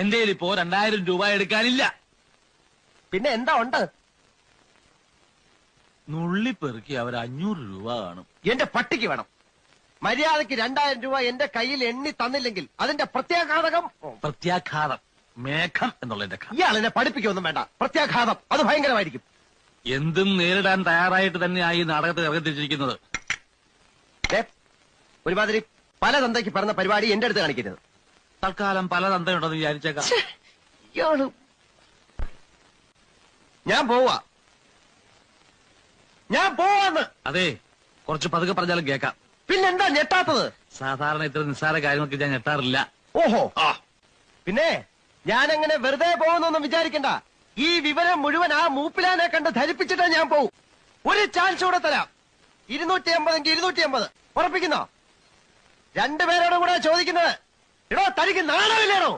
എന്റെ ഇപ്പോ 2000 രൂപ എടുക്കാനില്ല. പിന്നെ എന്താ ഉണ്ട്? നുള്ളിപ്പെറുക്കി അവർ 500 രൂപ കാണും. എന്റെ പട്ടിക്ക് വേണം. മര്യാദക്ക് 2000 രൂപ എന്റെ കയ്യിൽ എണ്ണി തന്നില്ലെങ്കിൽ അതിന്റെ പ്രത്യാഘാതകം. പ്രത്യാഘാതം മേഘം എന്നുള്ളതിന്റെ ഇയാൾ എന്നെ പഠിപ്പിക്കൊന്നും വേണ്ട. പ്രത്യാഘാതം അത് ഭയങ്കരമായിരിക്കും. എന്തും നേരിടാൻ തയ്യാറായിട്ട് തന്നെയായി നാടകത്തിൽ ഇറങ്ങിത്തിരിച്ചിരിക്കുന്നത്. ഒരുമാതിരി പല തന്തയ്ക്ക് പറഞ്ഞ പരിപാടി എന്റെ അടുത്ത് കാണിക്കരുത്. തൽക്കാലം പല തന്തയുണ്ടെന്ന് വിചാരിച്ചേക്കാം. ഞാൻ പോവാന്ന്. അതെ, കുറച്ച് പതുക്കെ പറഞ്ഞാലും കേൾക്കാം. പിന്നെന്താ ഞെട്ടാത്തത്? സാധാരണ ഇത്ര നിസ്സാര കാര്യങ്ങൾക്ക് ഞാൻ ഞെട്ടാറില്ല. ഓഹോ, പിന്നെ ഞാനങ്ങനെ വെറുതെ പോകുന്നൊന്നും വിചാരിക്കണ്ട. ഈ വിവരം മുഴുവൻ ആ മൂപ്പിലാനെ കണ്ട് ധരിപ്പിച്ചിട്ടാ ഞാൻ പോവും. ഒരു ചാൻസ് കൂടെ തരാം. 250 എങ്കിൽ 250 ഉറപ്പിക്കുന്നോ? രണ്ടുപേരോടും കൂടെ ചോദിക്കുന്നത്. എടോ, തനിക്ക് നാണമില്ലേണോ?